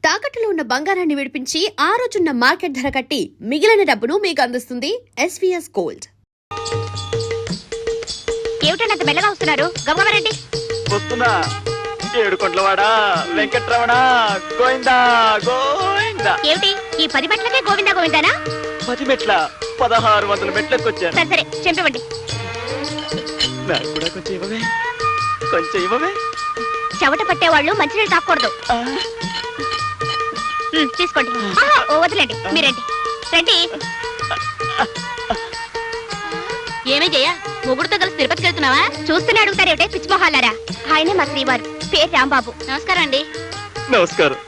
తాకట్టులో ఉన్న బంగారాన్ని విడిపించి ఆ రోజున్న మార్కెట్ ధర కట్టి మిగిలిన డబ్బును మీకు అందిస్తుంది ఎస్వీఎస్ గోల్డ్. ఏమిటంత మెల్లగా వస్తున్నారు? గమగమరండి. వస్తున్నా. ఏడుకొండలవాడ వెంకట్రమణ గోవిందా గోవిందా. ఏమిటి ఈ 10 మెట్లకే గోవిందా గోవిందానా? 10 మెట్ల 1600 మెట్లెక్కొచ్చాను. సరే చెంపివ్వండి. నాకు కూడా కొంచెం ఇవ్వవే, కొంచెం ఇవ్వవే. చెవట పట్టేవాళ్ళు మంచినీళ్ళు తాకూడదు. తీసుకోండి. వదిలేండి, మీరండి. రండి. ఏమే జయ, మొగుడుతో కలిసి తిరుపతికి వెళ్తున్నావా? చూస్తూనే అడుగుతారేమిటే పిచ్చి మొహాలారా. ఆయనే మా శ్రీవారు, పేరు రాంబాబు. నమస్కారం అండి. నమస్కారం.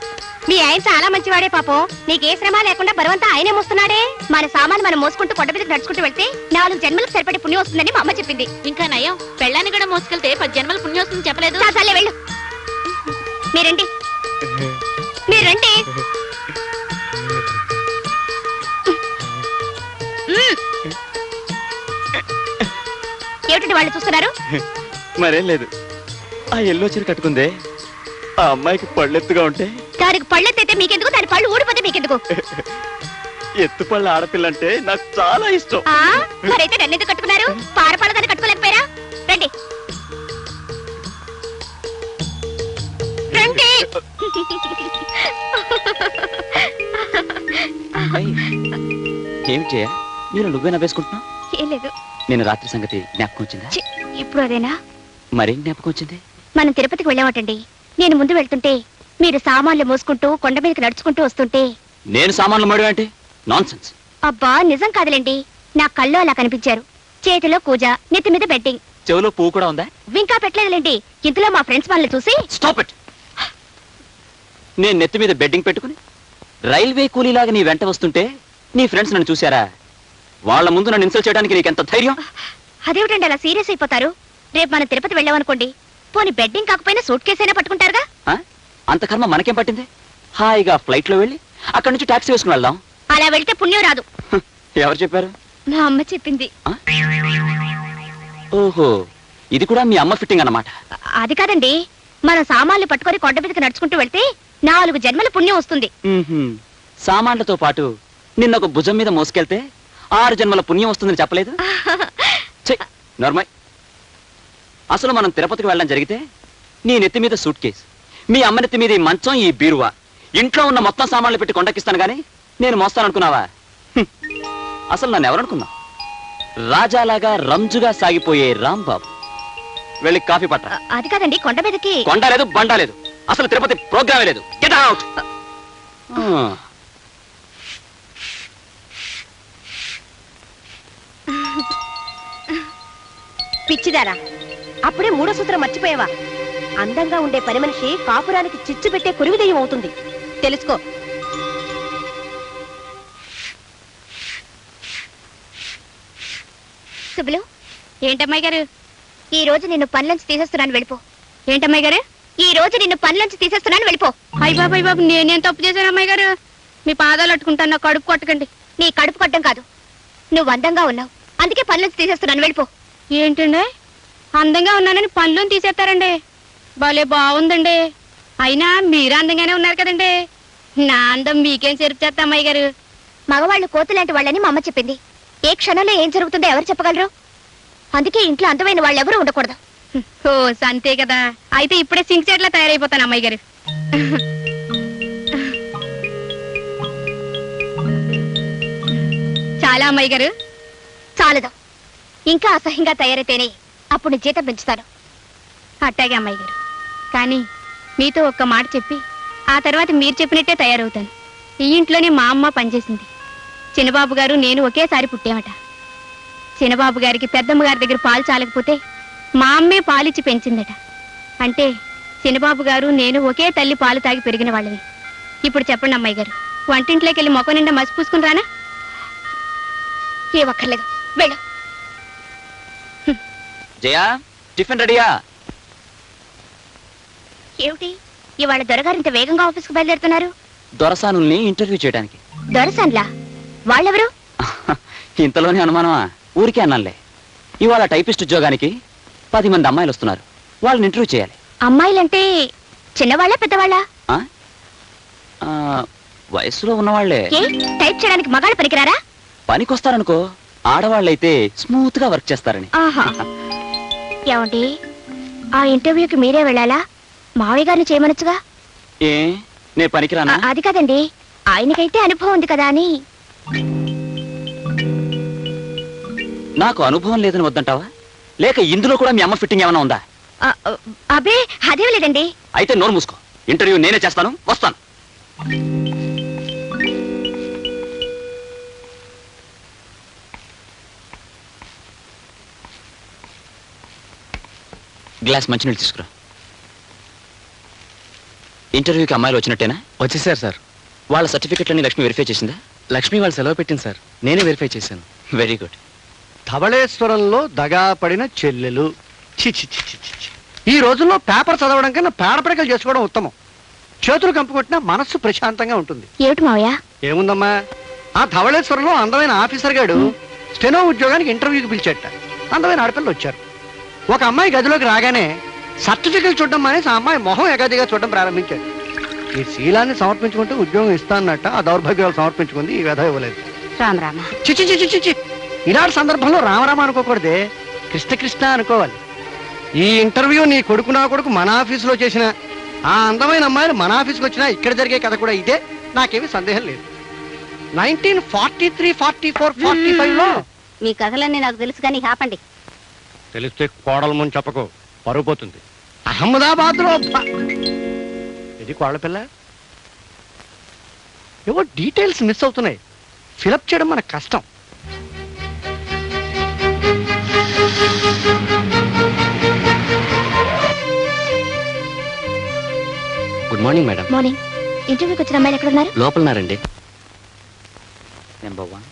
మీ ఆయన చాలా మంచివాడే పాపం. నీకే శ్రమ లేకుండా బరువంతా ఆయనే మోస్తున్నాడే. మన సామాను మనం మోసుకుంటూ కొండ మీదకి నడుచుకుంటూ వెళ్తే 4 జన్మలకు సరిపడే పుణ్యం వస్తుందని మా అమ్మ చెప్పింది. ఇంకా నయం, పెళ్ళాన్ని కూడా మోసుకెళ్తే 10 జన్మల పుణ్యం వస్తుందని చెప్పలేదు. చాలే వెళ్ళు. మీరండి, మీరండి. ఏమిటండి వాళ్ళు చూస్తున్నారు? మరేం లేదు. ఆ ఎల్లో చీర కట్టుకుందే ఆ అమ్మాయికి పళ్ళెత్తుగా ఉంటే దానికి పళ్ళెత్తైతే మీకెందుకు, దాని పళ్ళు ఊడిపోతే మీకెందుకు? ఎత్తుపళ్ళ ఆడపిల్లంటే నాకు చాలా ఇష్టం. మరైతే నన్ను ఎందుకు కట్టుకున్నారు? పారపాల దాన్ని కట్టుకోలేకపోయారా? రండి రండి. ఏం చేయ నేను నువ్వే నవ్వేసుకుంటున్నావు? ఏం లేదు. నేను రాత్రి సంగతి జ్ఞాపకం వచ్చిందా? ఇప్పుడు అదేనా? మరేం జ్ఞాపకం వచ్చింది? మనం తిరుపతికి వెళ్ళామటండి. నేను ముందు వెళ్తుంటే మీరు సామాన్లు మోసుకుంటూ కొండ మీదకి నడుచుకుంటూ వస్తుంటే నేను సామాన్లు మడి అంటే నాన్సెన్స్. అబ్బా నిజం కాదులేండి, నా కళ్ళు అలా కనిపించారు. చేతిలో కూజ, నెత్తి మీద బెట్టింగ్. చెవులో పువ్వు కూడా ఉందా? ఇంకా పెట్టలేదులేండి. ఇంతలో మా ఫ్రెండ్స్ మనల్ని చూసి స్టాప్ ఇట్. నేను నెత్తి మీద బెడ్డింగ్ పెట్టుకుని రైల్వే కూలీలాగా నీ వెంట వస్తుంటే నీ ఫ్రెండ్స్ నన్ను చూశారా? వాళ్ళ ముందు నన్ను ఇన్సల్ట్ చేయడానికి నీకెంత ధైర్యం? అదేమిటండి అలా సీరియస్ అయిపోతారు? రేపు మనం తిరుపతి వెళ్ళామనుకోండి, పోనీ బెడ్డింగ్ కాకపోయినా సూట్ కేసు అయినా పట్టుకుంటారుగా. అంత కర్మ మనకేం పట్టింది? హాయిగా ఫ్లైట్ లో వెళ్ళి అక్కడి నుంచి టాక్సీ వేసుకుని వెళ్దాం. అలా వెళ్తే పుణ్యం రాదు. ఎవరు చెప్పారు? మా అమ్మ చెప్పింది. ఓహో, ఇది కూడా మీ అమ్మ ఫిట్టింగ్ అన్నమాట. అది కాదండి, మన సామాన్లు పట్టుకొని కొండ మీదకి నడుచుకుంటూ వెళ్తే 4 జన్మల పుణ్యం వస్తుంది. సామాన్లతో పాటు నిన్న ఒక భుజం మీద మోసుకెళ్తే 6 జన్మల పుణ్యం వస్తుందని చెప్పలేదు? నార్మల్. అసలు మనం తిరుపతికి వెళ్ళడం జరిగితే నీ నెత్తి మీద సూట్ కేసు, మీ అమ్మ నెత్తి మీద ఈ మంచం, ఈ బీరువా, ఇంట్లో ఉన్న మొత్తం సామాన్లు పెట్టి కొండకిస్తాను గానీ నేను మోస్తాననుకున్నావా? అసలు నన్ను ఎవరనుకున్నావు? రాజాలాగా రంజుగా సాగిపోయే రాంబాబు. వెళ్ళి కాఫీ పట్ట. అది కాదండి, కొండ మీదకి కొండ లేదు, బండ లేదు. అసలు తిరుపతి ప్రోగ్రామే లేదు. Get out. పిచ్చిదారా, అప్పుడే 3వ సూత్రం మర్చిపోయావా? అందంగా ఉండే పని మనిషి కాపురానికి చిచ్చు పెట్టే కురివిదయం అవుతుంది. తెలుసుకో. సుబ్బులు. ఏంటమ్మాయి గారు? ఈ రోజు నిన్ను పనిలోంచి తీసేస్తున్నాను, వెళ్ళిపో. ఏంటమ్మాయి గారు? ఈ రోజు నిన్ను పనిలోంచి తీసేస్తున్నాను, వెళ్ళిపో. అయ్య బాబాయ్ బాబు, నేనేం తప్పు చేశాను అమ్మాయి గారు? మీ పాదాలు అట్టుకుంటాను, నా కడుపు కొట్టకండి. నీ కడుపు కొట్టడం కాదు, నువ్వు అందంగా ఉన్నావు, అందుకే పనిలోంచి తీసేస్తున్నాను, వెళ్ళిపో. ఏంటండి, అందంగా ఉన్నానని పనులను తీసేస్తారండి? భలే బాగుందండి. అయినా మీరు అందంగానే ఉన్నారు కదండి. నా అందం మీకేం చెరుపు చేస్తా అమ్మాయి గారు? మగవాళ్ళు కోతులాంటి వాళ్ళని మా అమ్మ చెప్పింది. ఏ క్షణంలో ఏం జరుగుతుందో ఎవరు చెప్పగలరు? అందుకే ఇంట్లో అందమైన వాళ్ళు ఎవరు ఉండకూడదు. ఓ అంతే కదా. అయితే ఇప్పుడే సింక్ చెట్లా తయారైపోతాను అమ్మాయి గారు. చాలా అమ్మాయి గారు. చాలదు, ఇంకా అసహ్యంగా తయారైతేనే అప్పుడు జీతం పెంచుతాను. అట్టాగే అమ్మాయి గారు. కానీ మీతో ఒక్క మాట చెప్పి ఆ తర్వాత మీరు చెప్పినట్టే తయారవుతాను. ఈ ఇంట్లోనే మా అమ్మ పనిచేసింది. చిన్నబాబు గారు నేను ఒకేసారి పుట్టామట. చిన్నబాబు గారికి పెద్దమ్మ గారి దగ్గర పాలు చాలకపోతే మా అమ్మే పాలిచ్చి పెంచిందట. అంటే చిన్నబాబు గారు నేను ఒకే తల్లి పాలు తాగి పెరిగిన వాళ్ళని. ఇప్పుడు చెప్పండి అమ్మాయి గారు, వంటింట్లోకి వెళ్ళి మొక్క నిండా మసి పూసుకుని రానా? ఏ ఒక్కర్లేదు, వెళ్ళు. జయా, టిఫిన్ రెడీయా? ఏమిటి ఇవాళ దొరగారు ఇంత వేగంగా ఆఫీస్కి బయలుదేరుతున్నారు? దొరసానుల్ని ఇంటర్వ్యూ చేయడానికి. దొరసాన్లా? వాళ్ళెవరు? ఇంతలోనే అనుమానమా? ఊరికే అన్నానులే. ఇవాళ టైపిస్ట్ ఉద్యోగానికి 10 మంది అమ్మాయిలు వస్తున్నారు. వాళ్ళని ఇంటర్వ్యూ చేయాలి. అమ్మాయిలంటే చిన్నవాళ్ళ పెద్దవాళ్ళ? వయసులో ఉన్నవాళ్లే ఏ టైప్ చేయడానికి మగాళ్ళు పనికిరారా? పనికొస్తారనుకో, ఆడవాళ్ళైతే స్మూత్ గా వర్క్ చేస్తారని. ఆహా. ఏమండి, ఆ ఇంటర్వ్యూకి మీరే వెళ్ళాలా? మావయ్య గారిని చేయమనొచ్చుగా. ఏ నే పనికిరానా? అది కాదండి, ఆయనకైతే అనుభవం ఉంది కదా అని. నాకు అనుభవం లేదని వద్దంటావా, లేక ఇందులో కూడా మీ అమ్మ ఫిట్టింగ్ ఏమైనా ఉందా? అబ్బే అదేం లేదండి. అయితే నోరు మూసుకో, ఇంటర్వ్యూ నేనే చేస్తాను, వస్తాను. గ్లాస్ మంచినీళ్ళు తీసుకురా. ఇంటర్వ్యూకి అమ్మాయిలు వచ్చినట్టేనా? వచ్చేసారు సార్. వాళ్ళ సర్టిఫికెట్లన్నీ లక్ష్మి వెరిఫై చేసిందా? లక్ష్మి వాళ్ళు సెలవు పెట్టింది సార్, నేనే వెరిఫై చేశాను. Very good. ధవళేశ్వరంలో దగా పడిన చెల్లెలు. చి చి చి చి చి చి. ఈ రోజుల్లో పేపర్ చదవడం కన్నా పేడపడకలు చేసుకోవడం ఉత్తమం. చేతులు కంపుకొట్టినా మనస్సు ప్రశాంతంగా ఉంటుంది. ఏమిటి మావయ్య? ఏముందమ్మా, ఆ ధవళేశ్వరంలో అందమైన ఆఫీసర్ గాడు స్టెనో ఉద్యోగానికి ఇంటర్వ్యూకి పిలిచేట. అందమైన ఆడపిల్లలు వచ్చారు. ఒక అమ్మాయి గదిలోకి రాగానే సర్టిఫికెట్ చూడడం మానేసి ఆ అమ్మాయి మొహం ఎగాదిగా చూడడం ప్రారంభించాడు. ఈ శీలాన్ని సమర్పించుకుంటూ ఉద్యోగం ఇస్తానన్నట్ట ఆ దౌర్భాగ్యాలు సమర్పించుకుంది, ఈ వ్యధ ఇవ్వలేదు. రామ్ రామ. చిచి చిచి చిచి. ఇలాంటి సందర్భంలో రామరామ అనుకోకూడదే, కృష్ణ కృష్ణ అనుకోవాలి. ఈ ఇంటర్వ్యూ నీ కొడుకు నా కొడుకు మన ఆఫీసులో చేసిన ఆ అందమైన అమ్మాయిలు మన ఆఫీస్కి వచ్చినా ఇక్కడ జరిగే కథ కూడా ఇదే, నాకేమీ సందేహం లేదు. 1943, 44, 45లో మీ కథలన్నీ నాకు తెలుసు కానీ ఆపండి. తెలిస్తే కోడల ముందు చెప్పకు, పరువు పోతుంది. అహ్మదాబాద్ లో ఇది కోళ్ళ పిల్ల. ఏవో డీటెయిల్స్ మిస్ అవుతున్నాయి, ఫిలప్ చేయడం మనకు కష్టం. Good morning madam. మార్నింగ్. ఇంటర్వ్యూకి వచ్చిన అమ్మాయిలు ఎక్కడ ఉన్నారు? లోపలన్నారండి. Number one.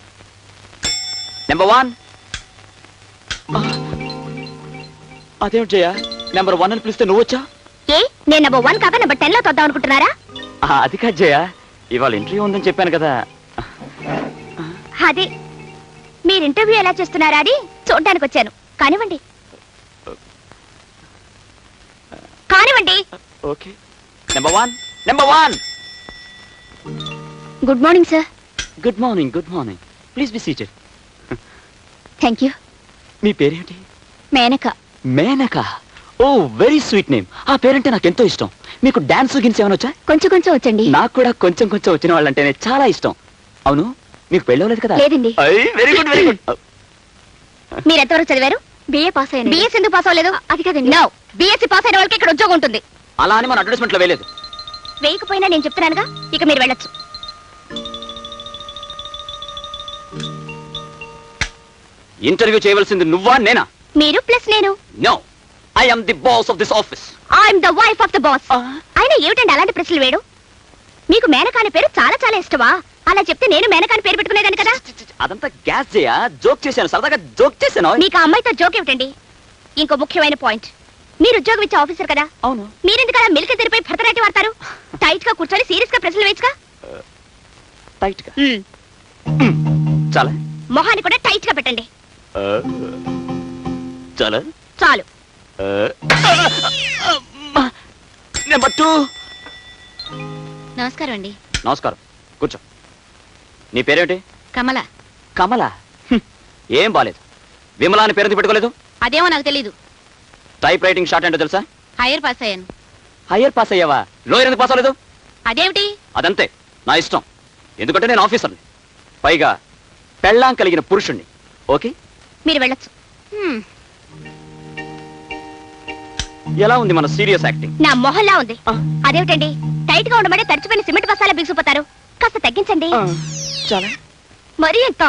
అదేమిటి జయ, నెంబర్ 1 అని పిలిస్తే నువ్వు వచ్చా? ఏ నేను నెంబర్ 1 కాక నెంబర్ 10 లో తొద్దాం అనుకుంటున్నారా? అది కాదు జయ, ఇవాళ ఇంటర్వ్యూ ఉందని చెప్పాను కదా. అదే మీరు ఇంటర్వ్యూ ఎలా చేస్తున్నారా అని చూడడానికి వచ్చాను. కానివ్వండి కానివ్వండి. Okay. Number one. Good morning sir. Good morning. Please be seated. Thank you. మీ పేరేంటి? Menaka. Menaka. Oh very sweet name. ఆ పేరంటే నాకు ఎంతో ఇష్టం. మీకు డాన్స్ గిన్స్ ఏమైనా వచ్చా? కొంచెం కొంచెం వచ్చండి. నాకు కూడా కొంచెం వచ్చిన వాళ్ళంటేనే చాలా ఇష్టం. అవును, మీకు పెళ్ళవలేదు కదా? లేదండి. Very good. మీరు ఎంతవరకు చదివారు? బిఏ పాస్ అయ్యాను. బిఎస్ ఎందుకు పాస్ అవ్వలేదు? అది కదండి. నో, బిఎస్సీ పాస్ అయిన వాళ్ళకి ఇక్కడ ఉద్యోగం ఉంటుంది. అలా అని మన అడ్వర్టైస్మెంట్ లో వేయలేదు. వేయకపోయినా నేను చెప్తున్నానుగా, ఇక మీరు వెళ్ళొచ్చు. ఇంటర్వ్యూ చేయవలసింది నువ్వా నేనా? మీరు ప్లస్ నేను. No, I am the boss of this office. I'm the wife of the boss. అయినా ఏమిటండి అలాంటి ప్రశ్నలు వేడు? మీకు మేనకాని పేరు చాలా చాలా ఇష్టమా? అలా చెప్తే నేను మేనకాని పేరు పెట్టుకునేదాన్ని కదా. అదంతా గ్యాస్ చేయా, జోక్ చేశాను, సరదాగా జోక్ చేశాను. మీకు ఆ అమ్మాయితో జోక్ ఏమిటండి? ఇంకో ముఖ్యమైన పాయింట్, మీరు ఉద్యోగం ఇచ్చే ఆఫీసర్ కదా. అవును. మీరెందుకలా మిల్క్ తెరిపై భరతనాట్యం వాడతారు? టైట్ గా కూర్చొని సీరియస్ గా ప్రశ్నలు వేయచ్చుగా. టైట్ గా చాలా. మొహాన్ని కూడా టైట్ గా పెట్టండి. చాలా చాలు. నెంబర్ 2. నమస్కారం అండి. నమస్కారం, కూర్చో. నీ పేరేంటి? కమల. కమల. ఏం బాలేదు. విమలా అని పేరు పెట్టుకోలేదు? అదేమో నాకు తెలీదు. టైప్ రైటింగ్ షార్ట్ ఏంటో తెలుసా? హైయర్ పాస్ అయ్యాను. హయ్యర్ పాస్ అయ్యావా? లోయర్ ఎందుకు పాస్ అవ్వలేదు? అదేమిటి? అదంతే, నా ఇష్టం. ఎందుకంటే నేను ఆఫీసర్ని, పైగా పెళ్ళాం కలిగిన పురుషుణ్ణి. ఓకే, మీరు వెళ్ళొచ్చు. ఎలా ఉంది మన సీరియస్ యాక్టింగ్? నా మొహల్లా ఉంది. అదేమిటండి, టైట్ గా ఉండమంటే తడిచిపోయిన సిమెంట్ బస్తాలా బిగుసిపోతారు. కాస్త తగ్గించండి. చాలా. మరీ ఎంత?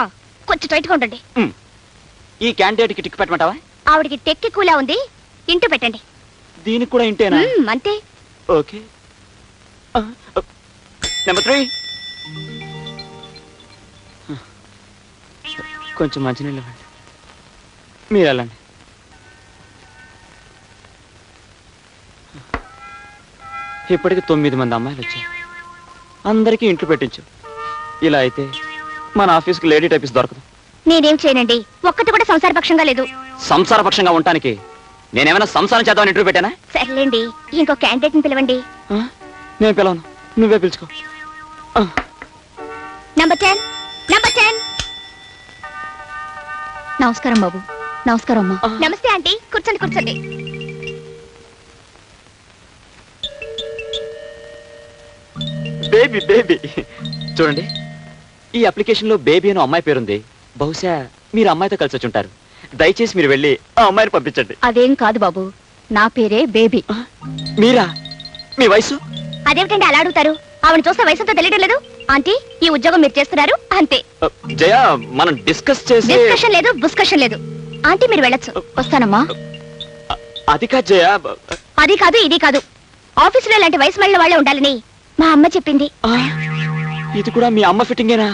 కొంచెం టైట్ గా ఉండండి. ఈ క్యాండిడేట్ కి టిక్ పెట్టమంటావా? ఆవిడికి టెక్కి కూలా ఉంది, ఇంటూ పెట్టండి. దీనికి కూడా ఇంటేనా? అంతే. ఓకే. నెంబర్ 3. కొంచెం మంచినీళ్ళు ఇవ్వండి. మీరు వెళ్ళండి. ఇప్పటికి 9 మంది అమ్మాయిలు వచ్చారు. అందరికీ ఇంట్లో పెట్టించు. ఇలా అయితే మన ఆఫీస్కి లేడీ టైపిస్ట్ దొరకదు. నేనేం చేయనండి, ఒక్కటి కూడా సంసారపక్షంగా లేదు. సంసారపక్షంగా ఉండటానికి నేనేమైనా సంసారం చేద్దామని ఇంటర్వ్యూ పెట్టానా? సర్లేండి, ఇంకో క్యాండిడేట్ ని పిలవండి. నేను పిలవను, నువ్వే పిలుచుకో. Number 10 number 10. నమస్కారం బాబు. నమస్కారం అమ్మా. నమస్తే ఆంటీ, కూర్చోండి కూర్చోండి. బేబీ బేబీ చూడండి, ఈ అప్లికేషన్ లో బేబీ అని అమ్మాయి పేరుంది. బహుశా మీరు అమ్మాయితో కలిసి వచ్చి ఉంటారు. దయచేసి మీరు వెళ్ళి ఆ అమ్మాయిని పంపించండి. అదేం కాదు బాబు, నా పేరే బేబీ. మీరా? మీ వయసు? అదేమిటండి అలా అడుగుతారు? ఆవిడ చూస్తే వయసుతో తెలియడం లేదు. ఆంటీ, ఈ ఉద్యోగం మీరు చేస్తున్నారు అంతే. జయ, మనం డిస్కస్ చేసి డిస్కషన్ లేదు, బుస్కషన్ లేదు. ఆంటీ మీరు వెళ్ళొచ్చు. వస్తానమ్మా. అది కాదు జయ. అది కాదు ఇది కాదు, ఆఫీసులో ఇలాంటి వయసు మళ్ళీ వాళ్ళే ఉండాలని మా అమ్మ చెప్పింది. ఇది కూడా మీ అమ్మ ఫిట్టింగేనా?